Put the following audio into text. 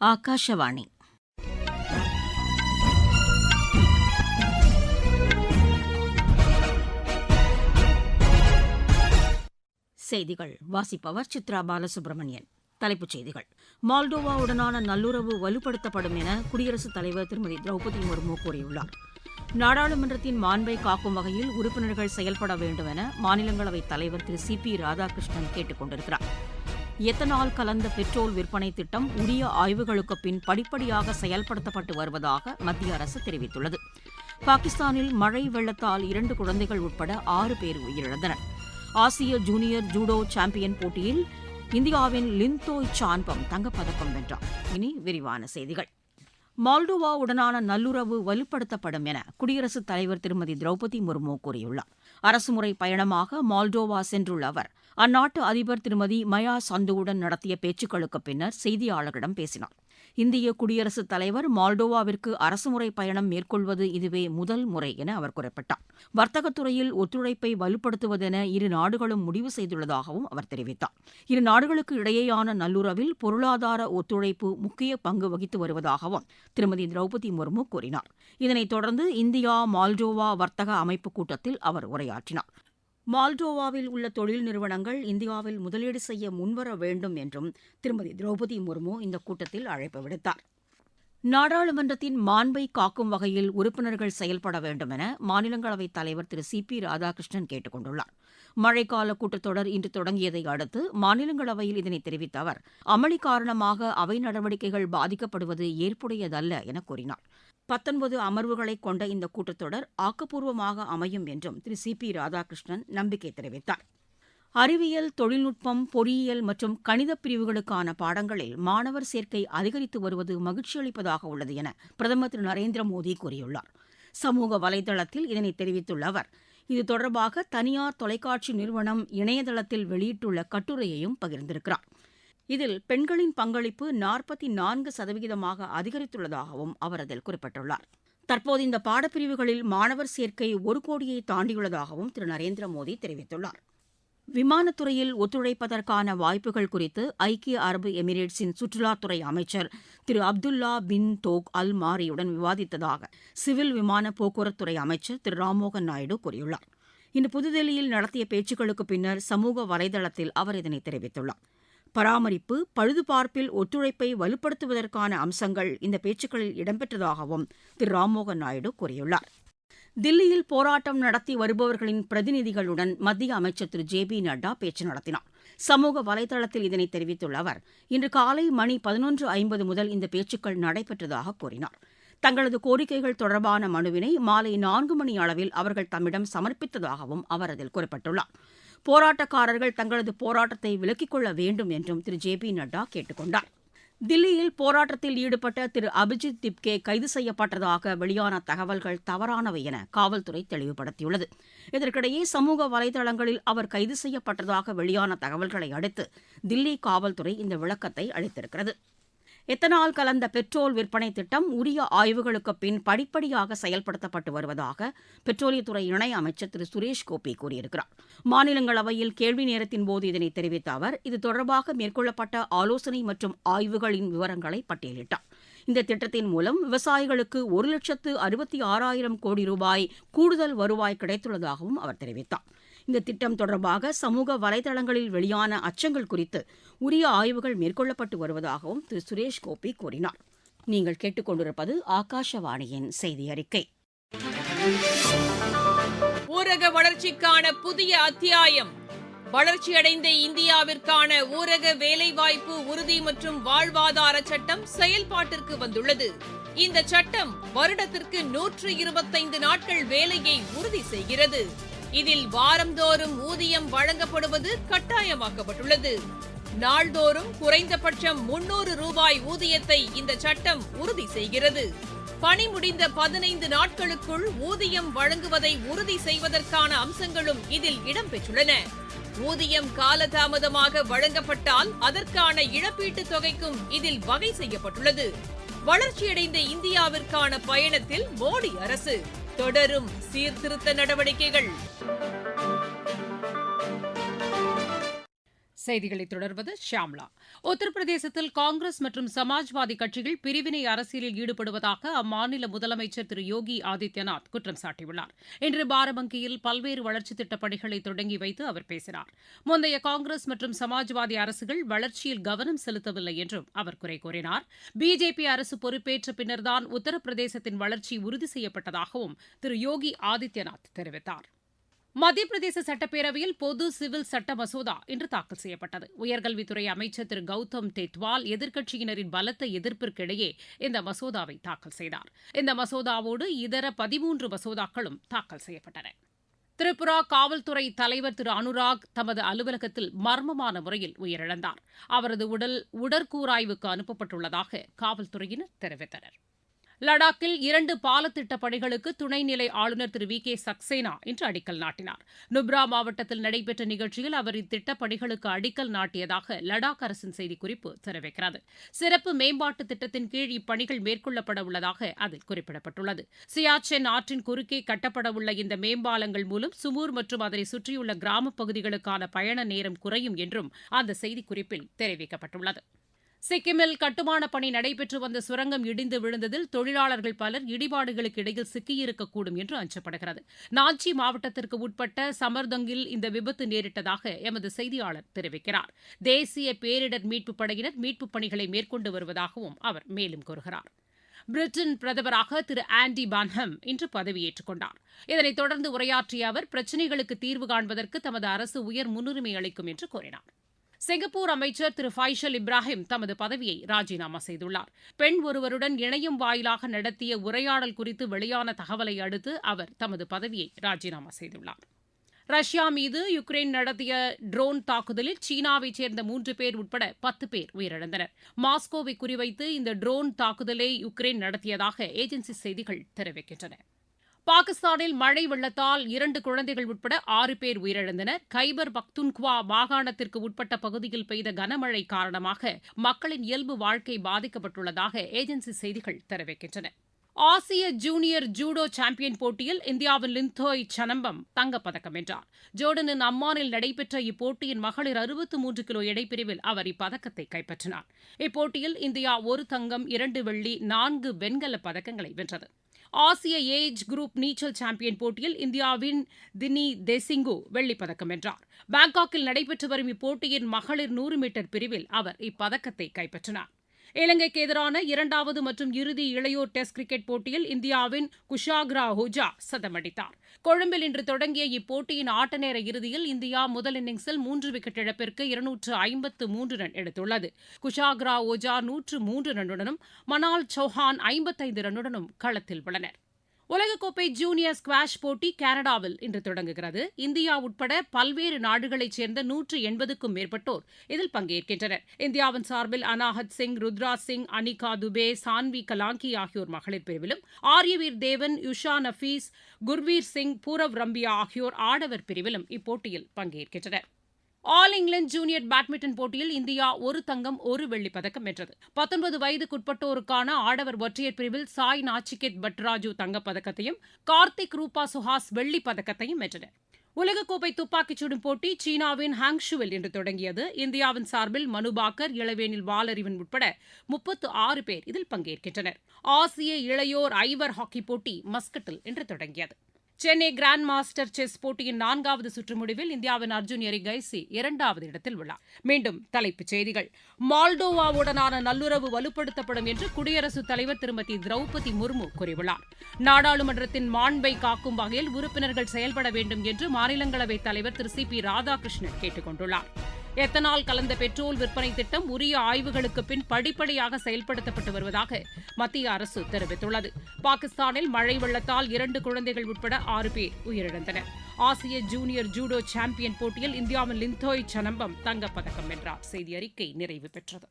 ஆகாஷவாணி. செய்திகள் வாசிப்பவர் சித்ரா பாலசுப்ரமணியன். தலைப்புச் செய்திகள். மால்டோவாவுடனான நல்லுறவு வலுப்படுத்தப்படும் என குடியரசுத் தலைவர் திருமதி திரௌபதி முர்மு கூறியுள்ளார். நாடாளுமன்றத்தின் மாண்பை காக்கும் வகையில் உறுப்பினர்கள் செயல்பட வேண்டும் என மாநிலங்களவைத் தலைவர் திரு சி பி ராதாகிருஷ்ணன் கேட்டுக் கொண்டிருக்கிறார். எத்தனால் கலந்த பெட்ரோல் விற்பனை திட்டம் உரிய ஆய்வுகளுக்குப் பின் படிப்படியாக செயல்படுத்தப்பட்டு வருவதாக மத்திய அரசு தெரிவித்துள்ளது. பாகிஸ்தானில் மழை வெள்ளத்தால் 2 குழந்தைகள் உட்பட 6 பேர் உயிரிழந்தனர். ஆசிய ஜூனியர் ஜூடோ சாம்பியன் போட்டியில் இந்தியாவின் லின்தோய் சான்பம் தங்கப்பதக்கம் வென்றார். இனி விரிவான செய்திகள். மால்டோவாவுடனான நல்லுறவு வலுப்படுத்தப்படும் என குடியரசுத் தலைவர் திருமதி திரௌபதி முர்மு கூறியுள்ளார். அரசுமுறை பயணமாக மால்டோவா சென்றுள்ள அவர் அந்நாட்டு அதிபர் திருமதி மயா சந்துவுடன் நடத்திய பேச்சுக்களுக்குப் பின்னர் செய்தியாளர்களிடம் பேசினார். இந்திய குடியரசுத் தலைவர் மால்டோவாவிற்கு அரசுமுறை பயணம் மேற்கொள்வது இதுவே முதல் முறை என அவர் குறிப்பிட்டார். வர்த்தகத்துறையில் ஒத்துழைப்பை வலுப்படுத்துவதென இரு நாடுகளும் முடிவு செய்துள்ளதாகவும் அவர் தெரிவித்தார். இரு நாடுகளுக்கு இடையேயான நல்லுறவில் பொருளாதார ஒத்துழைப்பு முக்கிய பங்கு வகித்து வருவதாகவும் திருமதி திரௌபதி முர்மு கூறினார். இதனைத் தொடர்ந்து இந்தியா மால்டோவா வர்த்தக அமைப்பு கூட்டத்தில் அவர் உரையாற்றினார். மால்டோவாவில் உள்ள தொழில் நிறுவனங்கள் இந்தியாவில் முதலீடு செய்ய முன்வர வேண்டும் என்றும் திருமதி திரௌபதி முர்மு இந்த கூட்டத்தில் அழைப்பு விடுத்தார். நாடாளுமன்றத்தின் மாண்பை காக்கும் வகையில் உறுப்பினர்கள் செயல்பட வேண்டும் என மாநிலங்களவைத் தலைவர் திரு சி பி ராதாகிருஷ்ணன் கேட்டுக் கொண்டுள்ளார். மழைக்கால கூட்டத்தொடர் இன்று தொடங்கியதை அடுத்து மாநிலங்களவையில் இதனை தெரிவித்த அவர் அமளி காரணமாக அவை நடவடிக்கைகள் பாதிக்கப்படுவது ஏற்புடையதல்ல என கூறினார். 19 அமர்வுகளை கொண்ட இந்த கூட்டத்தொடர் ஆக்கப்பூர்வமாக அமையும் என்றும் திரு சி பி ராதாகிருஷ்ணன் நம்பிக்கை தெரிவித்தார். அறிவியல், தொழில்நுட்பம், பொறியியல் மற்றும் கணித பிரிவுகளுக்கான பாடங்களில் மாணவர் சேர்க்கை அதிகரித்து வருவது மகிழ்ச்சியளிப்பதாக உள்ளது என பிரதமர் திரு நரேந்திர மோடி கூறியுள்ளார். சமூக வலைதளத்தில் இதனை தெரிவித்துள்ள அவர் இது தொடர்பாக தனியார் தொலைக்காட்சி நிறுவனம் இணையதளத்தில் வெளியிட்டுள்ள கட்டுரையையும் பகிர்ந்திருக்கிறார். இதில் பெண்களின் பங்களிப்பு 44% அதிகரித்துள்ளதாகவும் அவர் அதில் குறிப்பிட்டுள்ளார். தற்போது இந்த பாடப்பிரிவுகளில் மாணவர் சேர்க்கை 1 கோடியை தாண்டியுள்ளதாகவும் திரு நரேந்திர மோடி தெரிவித்துள்ளார். விமானத்துறையில் ஒத்துழைப்பதற்கான வாய்ப்புகள் குறித்து ஐக்கிய அரபு எமிரேட்ஸின் சுற்றுலாத்துறை அமைச்சர் திரு அப்துல்லா பின் தோக் அல் மாரியுடன் விவாதித்ததாக சிவில் விமான போக்குவரத்துறை அமைச்சர் திரு ராம்மோகன் நாயுடு கூறியுள்ளார். இன்று புதுதில்லியில் நடத்திய பேச்சுக்களுக்கு பின்னர் சமூக வலைதளத்தில் அவர் இதனை தெரிவித்துள்ளார். பராமரிப்பு, பழுதுபார்ப்பில் ஒத்துழைப்பை வலுப்படுத்துவதற்கான அம்சங்கள் இந்த பேச்சுக்களில் இடம்பெற்றதாகவும் திரு ராம்மோகன் நாயுடு கூறியுள்ளார். தில்லியில் போராட்டம் நடத்தி வருபவர்களின் பிரதிநிதிகளுடன் மத்திய அமைச்சர் திரு ஜே பி நட்டா பேச்சு நடத்தினார். சமூக வலைதளத்தில் இதனை தெரிவித்துள்ள அவர் இன்று காலை மணி 11:50 முதல் இந்த பேச்சுக்கள் நடைபெற்றதாக கூறினார். தங்களது கோரிக்கைகள் தொடர்பான மனுவினை மாலை 4 மணி அளவில் அவர்கள் தம்மிடம் சமர்ப்பித்ததாகவும் அவர் அதில் குறிப்பிட்டுள்ளார். போராட்டக்காரர்கள் தங்களது போராட்டத்தை விலக்கிக் கொள்ள வேண்டும் என்றும் திரு ஜே பி நட்டா கேட்டுக் கொண்டார். தில்லியில் போராட்டத்தில் ஈடுபட்ட திரு அபிஜித் திப்கே கைது செய்யப்பட்டதாக வெளியான தகவல்கள் தவறானவை என காவல்துறை தெளிவுபடுத்தியுள்ளது. இதற்கிடையே சமூக வலைதளங்களில் அவர் கைது செய்யப்பட்டதாக வெளியான தகவல்களை அடுத்து தில்லி காவல்துறை இந்த விளக்கத்தை அளித்திருக்கிறது. எத்தனால் கலந்த பெட்ரோல் விற்பனை திட்டம் உரிய ஆய்வுகளுக்குப் பின் படிப்படியாக செயல்படுத்தப்பட்டு வருவதாக பெட்ரோலியத்துறை இணை அமைச்சர் திரு சுரேஷ் கோபி கூறியிருக்கிறார். மாநிலங்களவையில் கேள்வி நேரத்தின் போது இதனை தெரிவித்த அவர் இது தொடர்பாக மேற்கொள்ளப்பட்ட ஆலோசனை மற்றும் ஆய்வுகளின் விவரங்களை பட்டியலிட்டார். இந்த திட்டத்தின் மூலம் விவசாயிகளுக்கு 1,66,000 கோடி ரூபாய் கூடுதல் வருவாய் கிடைத்துள்ளதாகவும் அவர் தெரிவித்தார். இந்த திட்டம் தொடர்பாக சமூக வலைதளங்களில் வெளியான அச்சங்கள் குறித்து உரிய ஆய்வுகள் மேற்கொள்ளப்பட்டு வருவதாகவும் திரு சுரேஷ் கோபி கூறினார். நீங்கள் கேட்டுக்கொண்டிருப்பது ஆகாஷவாணியின் செய்தி அறிக்கை. ஊரக வளர்ச்சிக்கான புதிய அத்தியாயம். வளர்ச்சியடைந்த இந்தியாவிற்கான ஊரக வேலைவாய்ப்பு உறுதி மற்றும் வாழ்வாதார சட்டம் செயல்பாட்டிற்கு வந்துள்ளது. இந்த சட்டம் வருடத்திற்கு 125 நாட்கள் வேலையை உறுதி செய்கிறது. இதில் வாரந்தோறும் ஊதியம் வழங்கப்படுவது கட்டாயமாக்கப்பட்டுள்ளது. நாள்தோறும் குறைந்தபட்சம் 300 ரூபாய் ஊதியத்தை இந்த சட்டம் உறுதி செய்கிறது. பணி முடிந்த 15 நாட்களுக்குள் ஊதியம் வழங்குவதை உறுதி செய்வதற்கான அம்சங்களும் இதில் இடம்பெற்றுள்ளன. ஊதியம் காலதாமதமாக வழங்கப்பட்டால் அதற்கான இழப்பீட்டுத் தொகைக்கும் இதில் வகை செய்யப்பட்டுள்ளது. வளர்ச்சியடைந்த இந்தியாவிற்கான பயணத்தில் மோடி அரசு தொடரும் சீர்திருத்த நடவடிக்கைகள். செய்திகளை தொடர்வது ஷியாம்லா. உத்தரப்பிரதேசத்தில் காங்கிரஸ் மற்றும் சமாஜ்வாதி கட்சிகள் பிரிவினை அரசியலில் ஈடுபடுவதாக அம்மாநில முதலமைச்சர் திரு யோகி ஆதித்யநாத் குற்றம் சாட்டியுள்ளார். இன்று பாரபங்கியில் பல்வேறு வளர்ச்சித் திட்டப் பணிகளை தொடங்கி வைத்து அவர் பேசினார். முந்தைய காங்கிரஸ் மற்றும் சமாஜ்வாதி அரசுகள் வளர்ச்சியில் கவனம் செலுத்தவில்லை என்றும் அவர் குறை கூறினார். பிஜேபி அரசு பொறுப்பேற்ற பின்னர்தான் உத்தரப்பிரதேசத்தின் வளர்ச்சி உறுதி செய்யப்பட்டதாகவும் திரு யோகி ஆதித்யநாத் தெரிவித்தார். மத்திய பிரதேச சட்டப்பேரவையில் பொது சிவில் சட்ட மசோதா இன்று தாக்கல் செய்யப்பட்டது. உயர்கல்வித்துறை அமைச்சர் திரு கௌதம் டெட்வால் எதிர்க்கட்சியினரின் பலத்த எதிர்ப்பிற்கிடையே இந்த மசோதாவை தாக்கல் செய்தார். இந்த மசோதாவோடு இதர 13 மசோதாக்களும் தாக்கல் செய்யப்பட்டன. திரிபுரா காவல்துறை தலைவர் திரு அனுராக் தமது அலுவலகத்தில் மர்மமான முறையில் உயிரிழந்தார். அவரது உடல் உடற்கூராய்வுக்கு அனுப்பப்பட்டுள்ளதாக காவல்துறையினர் தெரிவித்தனர். லடாக்கில் 2 பாலத்திட்டப் பணிகளுக்கு துணைநிலை ஆளுநர் திரு வி கே சக்சேனா இன்று அடிக்கல் நாட்டினார். நுப்ரா மாவட்டத்தில் நடைபெற்ற நிகழ்ச்சியில் அவர் இத்திட்டப் பணிகளுக்கு அடிக்கல் நாட்டியதாக லடாக் அரசின் செய்திக்குறிப்பு தெரிவிக்கிறது. சிறப்பு மேம்பாட்டுத் திட்டத்தின் கீழ் இப்பணிகள் மேற்கொள்ளப்பட உள்ளதாக அதில் குறிப்பிடப்பட்டுள்ளது. சியாச்சென் ஆற்றின் குறுக்கே கட்டப்படவுள்ள இந்த மேம்பாலங்கள் மூலம் சுமூர் மற்றும் அதனை சுற்றியுள்ள கிராமப் பகுதிகளுக்கான பயண நேரம் குறையும் என்றும் அந்த செய்திக்குறிப்பில் தெரிவிக்கப்பட்டுள்ளது. சிக்கிமில் கட்டுமானப் பணி நடைபெற்று வந்த சுரங்கம் இடிந்து விழுந்ததில் தொழிலாளர்கள் பலர் இடிபாடுகளுக்கு இடையில் சிக்கியிருக்கக்கூடும் என்று அஞ்சப்படுகிறது. நாஞ்சி மாவட்டத்திற்கு உட்பட்ட சமர்தங்கில் இந்த விபத்து நேரிட்டதாக எமது செய்தியாளர் தெரிவிக்கிறார். தேசிய பேரிடர் மீட்புப் படையினர் மீட்புப் பணிகளை மேற்கொண்டு வருவதாகவும் அவர் மேலும் கூறுகிறார். பிரிட்டன் பிரதமராக திரு ஆண்டி பான்ஹம் இன்று பதவியேற்றுக் கொண்டார். இதனைத் தொடர்ந்து உரையாற்றிய அவர் பிரச்சினைகளுக்கு தீர்வு காண்பதற்கு தமது அரசு உயர் முன்னுரிமை அளிக்கும் என்று கூறினார். சிங்கப்பூர் அமைச்சர் திரு ஃபைசல் இப்ராஹிம் தமது பதவியை ராஜினாமா செய்துள்ளார். பெண் ஒருவருடன் இணையம் வாயிலாக நடத்திய உரையாடல் குறித்து வெளியான தகவலை அடுத்து அவர் தமது பதவியை ராஜினாமா செய்துள்ளார். ரஷ்யா மீது யுக்ரைன் நடத்திய ட்ரோன் தாக்குதலில் சீனாவைச் சேர்ந்த 3 பேர் உட்பட 10 பேர் உயிரிழந்தனர். மாஸ்கோவை குறிவைத்து இந்த ட்ரோன் தாக்குதலை யுக்ரைன் நடத்தியதாக ஏஜென்சி செய்திகள் தெரிவிக்கின்றன. பாகிஸ்தானில் மழை வெள்ளத்தால் 2 குழந்தைகள் உட்பட 6 பேர் உயிரிழந்தனர். கைபர் பக்துன்குவா மாகாணத்திற்கு உட்பட்ட பகுதியில் பெய்த கனமழை காரணமாக மக்களின் இயல்பு வாழ்க்கை பாதிக்கப்பட்டுள்ளதாக ஏஜென்சி செய்திகள் தெரிவிக்கின்றன. ஆசிய ஜூனியர் ஜூடோ சாம்பியன் போட்டியில் இந்தியாவின் லிந்தோய் சனம்பம் தங்கப்பதக்கம் வென்றார். ஜோர்டனின் அம்மானில் நடைபெற்ற இப்போட்டியின் மகளிர் 63 கிலோ எடைப்பிரிவில் அவர் இப்பதக்கத்தை கைப்பற்றினார். இப்போட்டியில் இந்தியா 1 தங்கம் 2 வெள்ளி 4 வெண்கலப் பதக்கங்களை வென்றது. ஆசிய ஏஜ் குரூப் நீச்சல் சாம்பியன் போட்டியில் இந்தியாவின் தினி தேசிங்கு வெள்ளிப்பதக்கம் வென்றார். பாங்காக்கில் நடைபெற்று வரும் இப்போட்டியின் மகளிர் 100 மீட்டர் பிரிவில் அவர் இப்பதக்கத்தை கைப்பற்றினார். இலங்கைக்கு எதிரான 2வது மற்றும் இறுதி இளையோர் டெஸ்ட் கிரிக்கெட் போட்டியில் இந்தியாவின் குஷாக்ரா ஹூஜா சதமடித்தார். கொழும்பில் இன்று தொடங்கிய இப்போட்டியின் ஆட்டநேர இறுதியில் இந்தியா முதல் இன்னிங்ஸில் 3 விக்கெட் இழப்பிற்கு 253 ரன் எடுத்துள்ளது. குஷாக்ரா ஓஜா 103 ரன்னுடனும் மனால் சௌஹான் 55 ரன்னுடனும் களத்தில் உள்ளனர். உலகக்கோப்பை ஜூனியர் ஸ்குவாஷ் போட்டி கனடாவில் இன்று தொடங்குகிறது. இந்தியா உட்பட பல்வேறு நாடுகளைச் சேர்ந்த 180க்கும் மேற்பட்டோர் இதில் பங்கேற்கின்றனர். இந்தியாவின் சார்பில் அனாஹத் சிங், ருத்ரா சிங், அனிகா துபே, சான்வி கலாங்கி ஆகியோர் மகளிர் பிரிவிலும், ஆரியவீர் தேவன், யுஷா நஃபீஸ், குர்வீர் சிங், பூரவ் ரம்பியா ஆகியோர் ஆடவர் பிரிவிலும் இப்போட்டியில் பங்கேற்கின்றனர். ஆல் இங்கிலாந்து ஜூனியர் பேட்மிண்டன் போட்டியில் இந்தியா 1 தங்கம் 1 வெள்ளிப் பதக்கம் வென்றது. 19 வயதுக்குட்பட்டோருக்கான ஆடவர் ஒற்றையர் பிரிவில் சாய் நாச்சிகேத் பட்ராஜு தங்கப்பதக்கத்தையும் கார்த்திக் ரூபா சுஹாஸ் வெள்ளிப் பதக்கத்தையும் வென்றனர். உலகக்கோப்பை துப்பாக்கிச் சுடும் போட்டி சீனாவின் ஹாங்ஷுவில் இன்று தொடங்கியது. இந்தியாவின் சார்பில் மனுபாக்கர், இளவேனில் வாலறிவன் உட்பட 36 பேர் இதில் பங்கேற்கின்றனர். ஆசிய இளையோர் ஐவர் ஹாக்கி போட்டி மஸ்கட்டில் இன்று தொடங்கியது. சென்னை கிராண்ட் மாஸ்டர் செஸ் போட்டியின் 4வது சுற்று முடிவில் இந்தியாவின் அர்ஜுன் எரிகைசி 2வது இடத்தில் உள்ளார். மீண்டும் தலைப்புச் செய்திகள். மால்டோவாவுடனான நல்லுறவு வலுப்படுத்தப்படும் என்று குடியரசுத் தலைவர் திருமதி திரௌபதி முர்மு கூறியுள்ளார். நாடாளுமன்றத்தின் மாண்பை காக்கும் வகையில் உறுப்பினர்கள் செயல்பட வேண்டும் என்று மாநிலங்களவைத் தலைவர் திரு சி பி ராதாகிருஷ்ணன் கேட்டுக் கொண்டுள்ளார். எத்தனால் கலந்த பெட்ரோல் விற்பனை திட்டம் உரிய ஆய்வுகளுக்கு பின் படிப்படியாக செயல்படுத்தப்பட்டு வருவதாக மத்திய அரசு தெரிவித்துள்ளது. பாகிஸ்தானில் மழை வெள்ளத்தால் 2 குழந்தைகள் உட்பட 6 பேர் உயிரிழந்தனர். ஆசிய ஜூனியர் ஜூடோ சாம்பியன் போட்டியில் இந்தியாவின் லிந்தோய் சனம்பம் தங்கப்பதக்கம் வென்றார். செய்தி அறிக்கை நிறைவு பெற்றது.